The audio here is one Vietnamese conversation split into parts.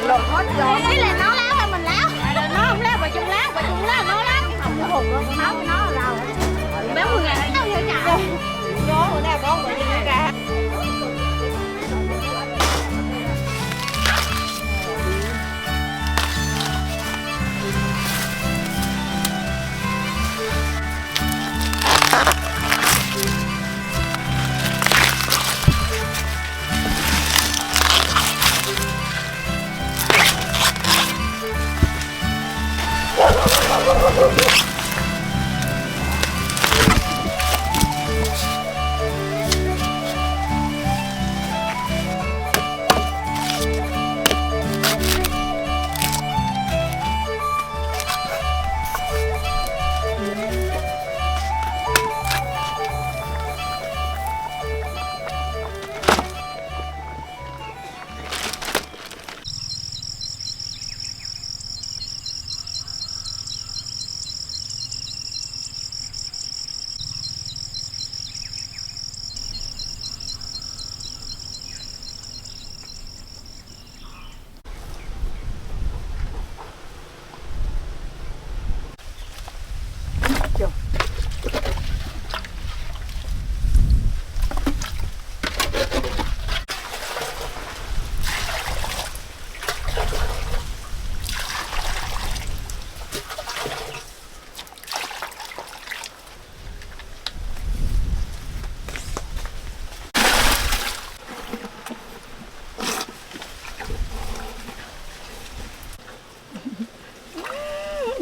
lột hết rồi. Ý là nó láo là mình láo. Nó không láo bà chung láo nó láo. Không có hụt nó với nó là rau. Béo 10.000 đâu vậy trời. Gió bữa nào có bữa đi ra.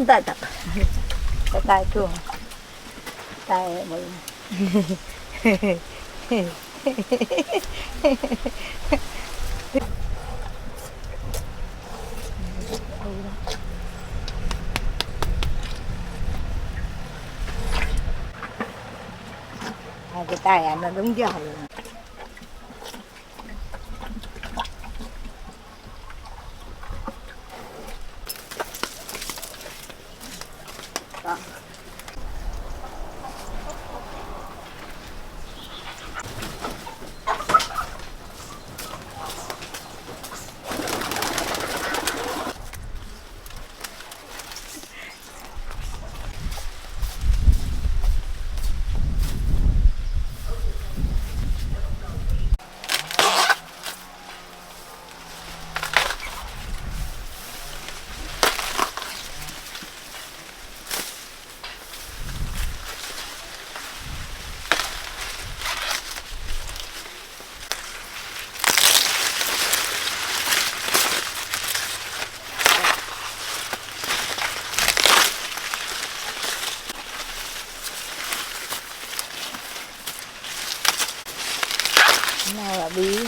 Tại tập tay chuồng tay mình cái tay nó đúng giờ luôn. Đó. Nào là bí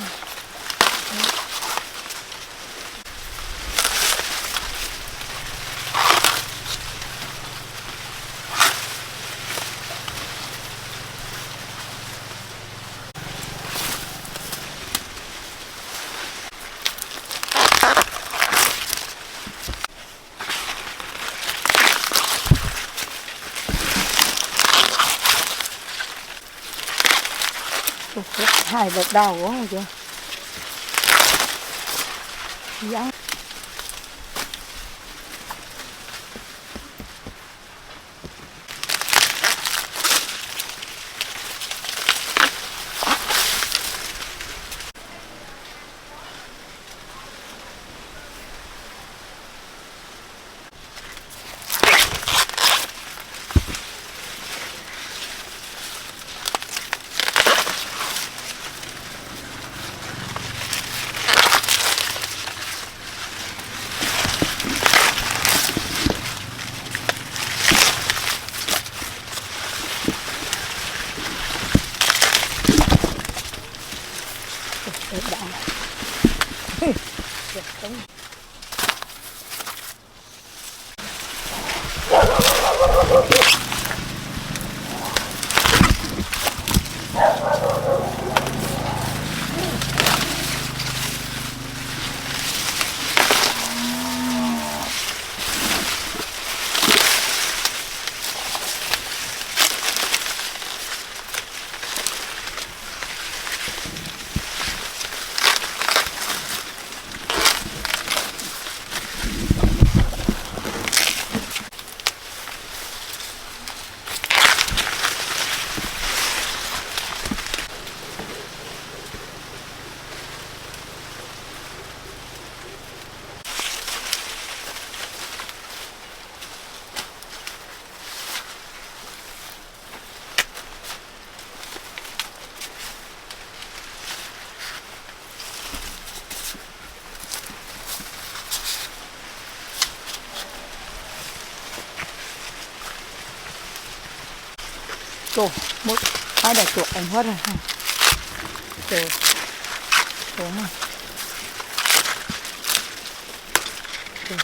hai đợt đầu quá rồi chưa giống Trời, mức hai đại chuột anh hết rồi. Trời, xuống này. Trời,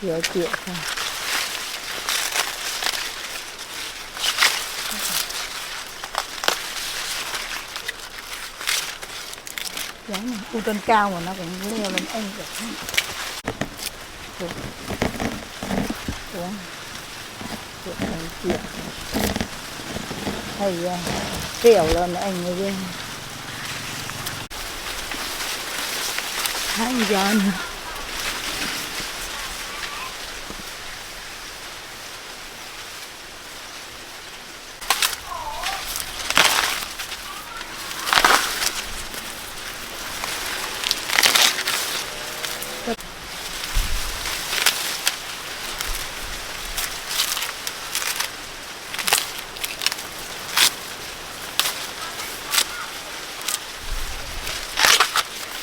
dễ chịu thôi. Giá này, u trên cao mà nó cũng leo lên ăn được. Trời, xuống. Chuột anh chịu. Hay trèo lên anh như vậy. Hai giờ nữa.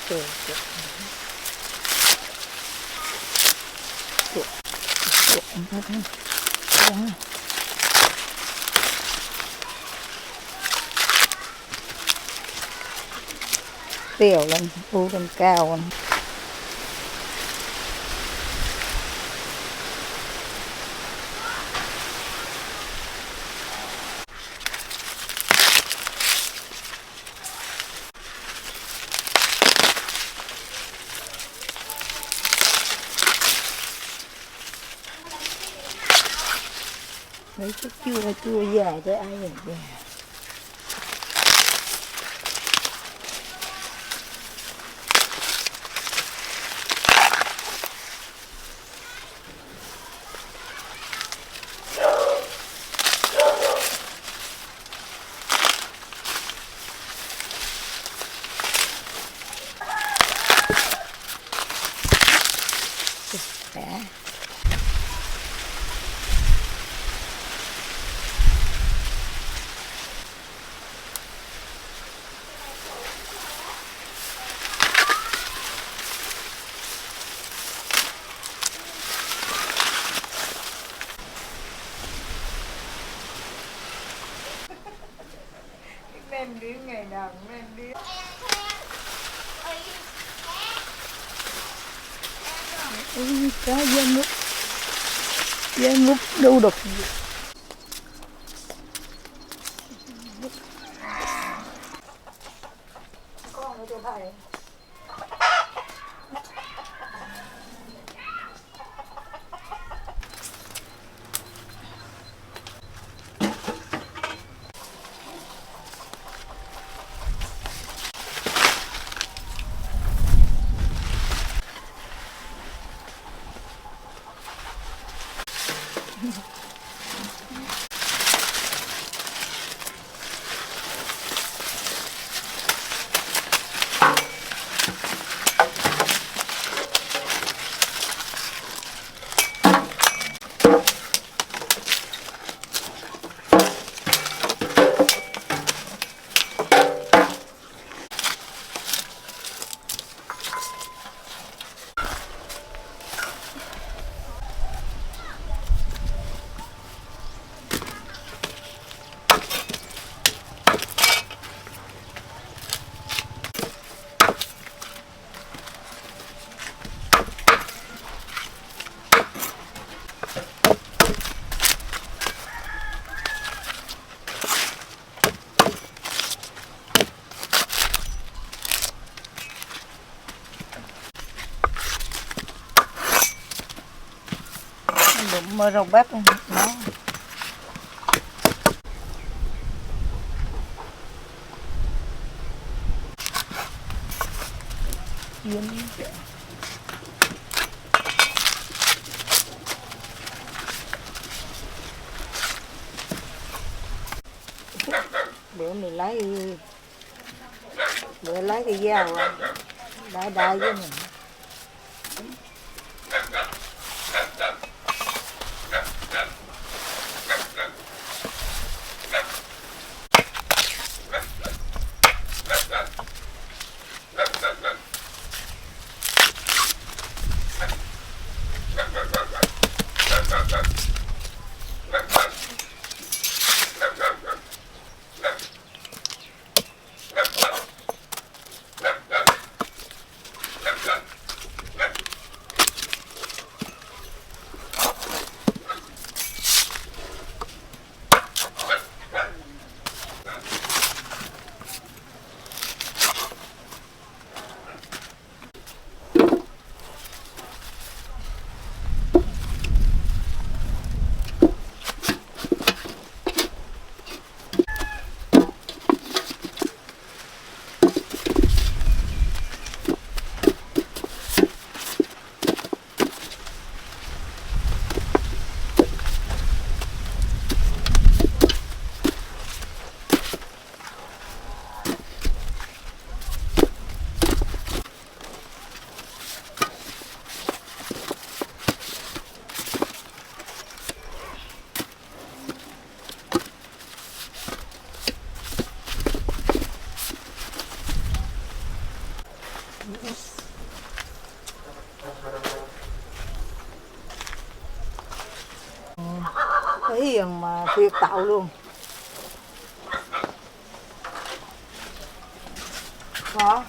Chuột anh thấy không? Trèo lên u lên cao này. Mấy chút chua già tới ai vậy già. Đã. Men điếu ngày nào cũng men điếu. Cá da ngút đâu được. Con ở chỗ thầy. Mơ rau bếp nó bữa mình lấy cái dao đai với mình. Việc tạo luôn. Có.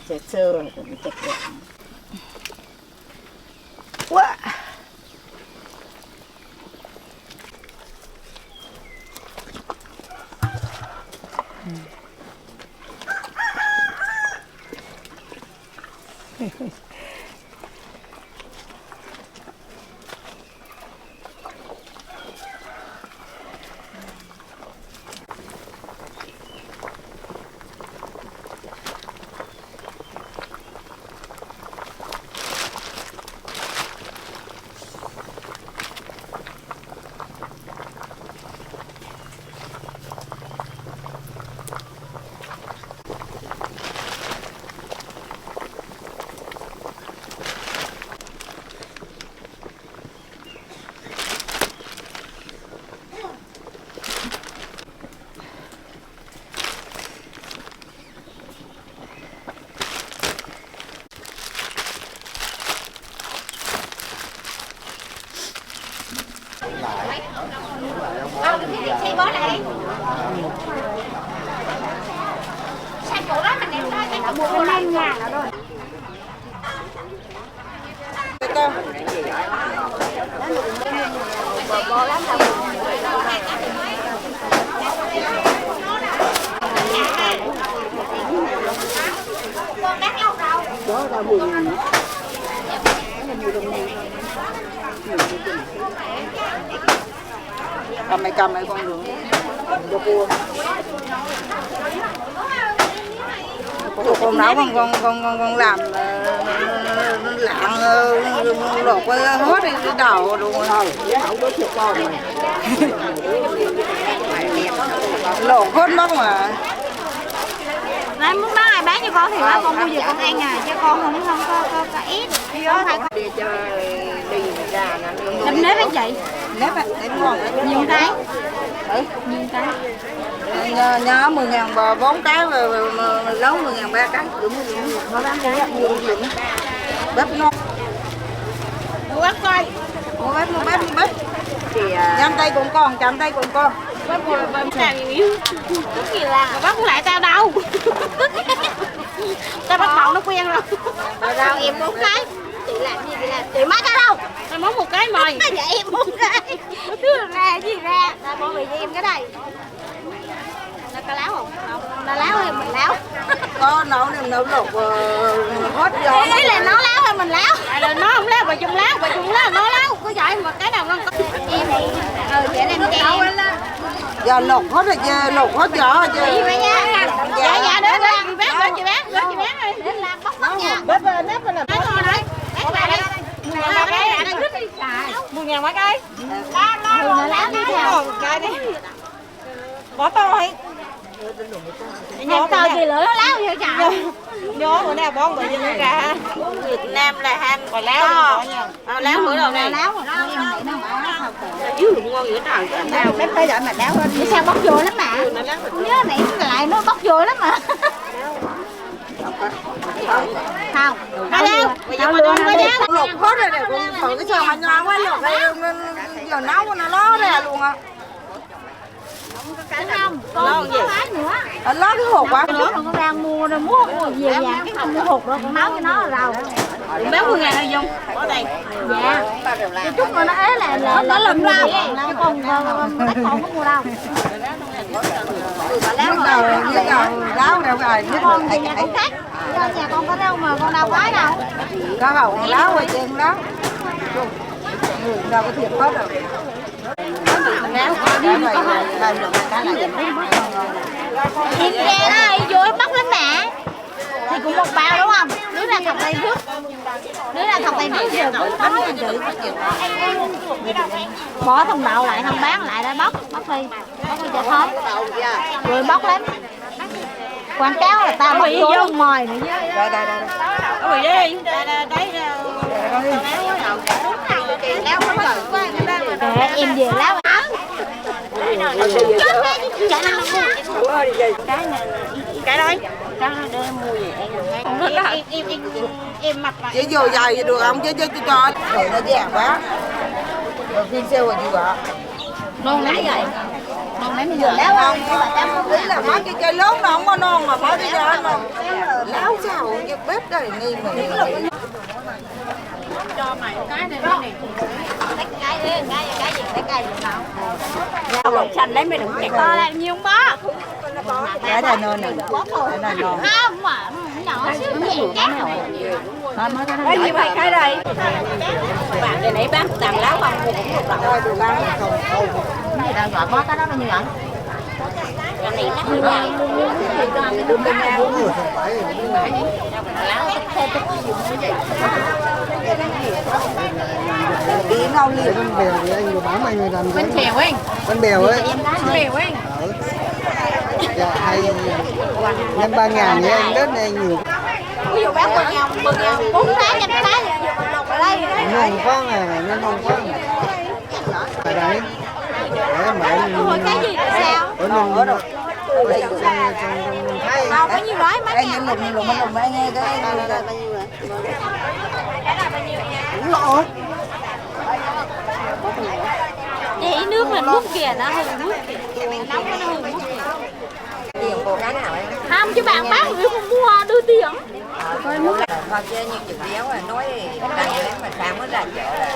Chạy sơ rồi cũng chạy quá. Chị bó lại. Sao chỗ đó mình đem ra cái mua 5.000 nữa rồi. Bò lắm đâu. Con bán lâu đâu? Đó ra mùi. Cầm này con đường cho cua. Con nấu con làm lạng lột hết đi cái đầu luôn rồi. Lột hết mất mà. Đấy, muốn bán ai bán cho con thì bán, con mua gì con ăn à, chứ con không có ít. Đi cho đi ra làm nếp anh chị. Nếp ngon. Nhiều cái. Ừ. Nhiều cái. Nhớ 10.000 bò 4 cái mà nấu 10.000 3 cái. Đúng rồi. Nó bán cái nhiều chuyện đó. Bếp ngon. Mua bếp coi. Mua bếp. Thì chăm tay cùng con. Bếp làm gì tức gì là mà bắt lại tao đâu. Tao bắt đầu nó quen rồi. Rau em 4 cái. Chị làm gì chị làm? Chị mấy cái đâu? Tao món một cái mời. Dạ em 4 cái. Ra gì ra? Là mọi người cho em cái này. Là cá láo không? Không, là láo hay mình láo? Có nấu lột hết gió. Ý là nó láo hay mình láo? Là nó không láo, bà chung láo nó láo. Có vậy mà cái nào ngon. Em thì chị đem cho em. Giờ lột hết rồi chứ, lột hết gió chứ. Chị vậy nha. Dạ đến chị bán đi. Để làm bóc nha. Bếp nếp là Bán rồi đấy. Bán lại đây. 10.000 mấy cái. 10.000 mấy cái. Láo đi theo. Cái đi. Bỏ to hay. Nhạc to gì lửa nó láo vậy trời. nhớ bữa nào bón bởi vì ra Việt Nam là ham còn láo láo bữa đầu này Láo rồi đó. Em nghĩ nó bỏ chứ ngon dữ trời cái nào bếp bây giờ mà láo lên. Vì sao bóc vô lắm mà. Nhớ này lại nó bóc vô lắm mà. Không. Nó láo. Bây giờ mà con có giá lột hết rồi nè con thử cái sao mà ngon quá lột đây giờ nấu nó ló ra luôn á. Đúng không? Con có lái nữa. Nó lót cái hộp quá. Nó con đang mua rồi mua về vàng cái không mua hộp rồi con nấu cho nó là rau. Béo 10.000 thôi Dung. Có đây. Dạ. Cái chút mà nó ế là nó làm rau. Chứ còn các con không mua đâu. Lúc đầu rau đâu phải nước Con về nhà con cắt. Nhà con có đâu mà con đâu có đâu. có hậu rau ở trên đó. Người đâu có thiệt hết rồi. Em ra đó đi vô em bóc lên mẹ. Thì cũng một bao đúng không? Đứa ra thọc tay trước. Đứa ra thọc tay trước giờ cũng bóc lên chữ. Bỏ thùng đậu lại không bán lại đã bóc đi cho hết. Rồi bóc lên. Quảng cáo là tao bóc vô mồi nữa chứ. Đây. Có bị đi. Để em về láo áo. Cái đây. Cái đưa em mua gì em mặc lại. Chỉ vô dài được không chứ cho. Rồi nó dẹp quá. Rồi phim siêu rồi gì vậy? Non nấy vậy. Non nấy bây giờ Láo không? Ý là mấy cái cây lớn nó không có non mà mới đi ra nó láo sao như bếp đây nghi mình. Cho mày cái này nó này. Cái gì cái nào. Rau lục xanh lấy mấy đựng kẹt. To là nhiều không bó. Cái này ngon này. Cái này ngon. Không mà nhỏ xíu nhẹ chát rồi. Cái gì vậy cái đây? Bạn này nãy bán tàn láo không cũng được đâu. Thôi được ăn không. Cái gì đâu gọi bó cái đó bao nhiêu vậy? Cái này nó hơi dài. Đưa bên nhà luôn. Đi ngon liền. Bên bèo thì anh vừa bán anh người làm Bên chèo ấy. bên bèo ấy. Bèo ấy. Dạ hay nhân 3.000 thì anh rất là nhiều. Ví dụ bán 10.000, 4 tháng cho nó lấy ở đây. Ngon quá này, nó ngon quá. Ở đấy. Đấy mà Hồi cái gì là sao? ở ngon đó. Đâu có nhiêu nói mấy Anh ngàn. lùm anh nghe cái Lộn. Vậy nước mình múc kìa nó hư múc kìa. Nóng nó hư múc kìa. tiền cô cái nào ấy. Không chứ bạn bán người không mua đưa tiền. Thôi muốn là chơi như chụp đéo rồi nói đang đến mà sáng mới ra chợ là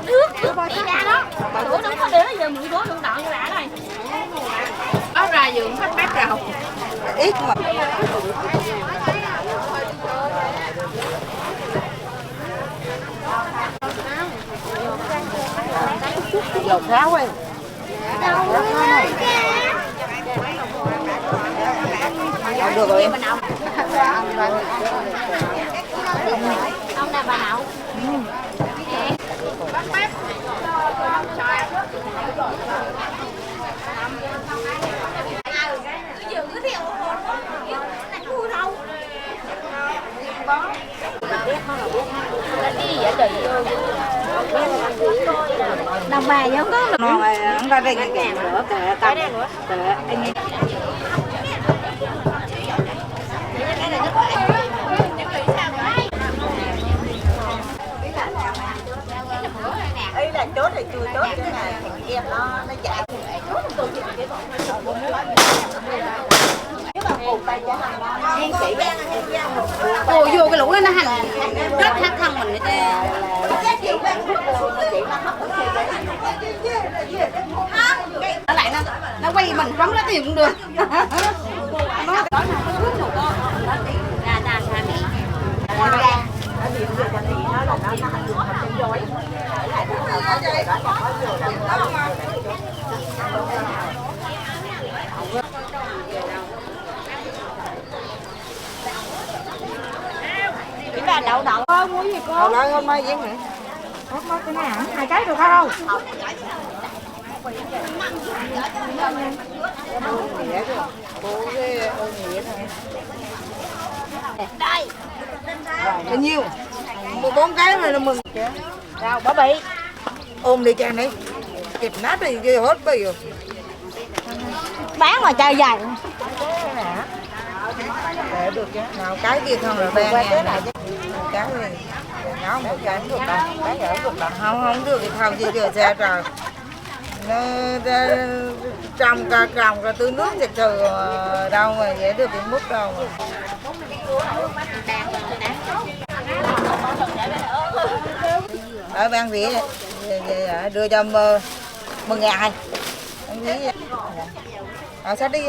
Nước đi ra đó. Bữa đừng có để giờ 10 đứa đừng đợi như đã này. Áo ra giường phát bát rau. ít mà. Dầu tháo ơi. Được rồi em. Ông nào bà nấu. Đồng bà giống có Ngon rồi, không ra đây cái nữa, cái đây nữa. Anh ấy. Ấy là chốt thì chưa chốt cái này em nó chạy. Ồ vô cái lũ đó nó hành rất thắt thân mình hết. Nó lại nó quay mình phóng nó tiền cũng được. Cái là đậu đậu ơi mua gì cô? Hồi nói hôm nay diễn hả? Có cái này hả? 2 cái được không? Đây. Bao nhiêu? 14 cái rồi là mừng. Rau bả bị. Ôm đi cha này. Kịp nát đi kia hết bây giờ. Bán mà chơi dài. Để được chứ. Nào cái kia không rồi 3.000 này. Cái này. Nó một cái được đâu. Cái ở được đâu. Không được thì thao gì giờ ra rồi. trồng cả tưới nước thì từ đâu mà dễ được bị mất đâu mà. Ở ban vỉa đưa cho 10.000 hay sách đi.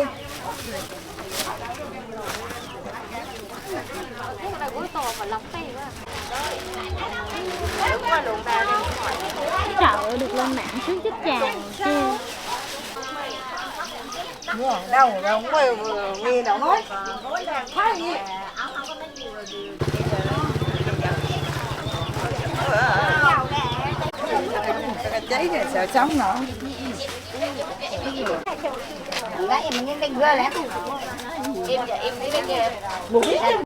Trời được lên mạng xuống chết chàng chứ. Đâu không nghe đâu nói. Cháy này sợ sống nữa. Em nghe cái gơ lắm. Em đi cái kia.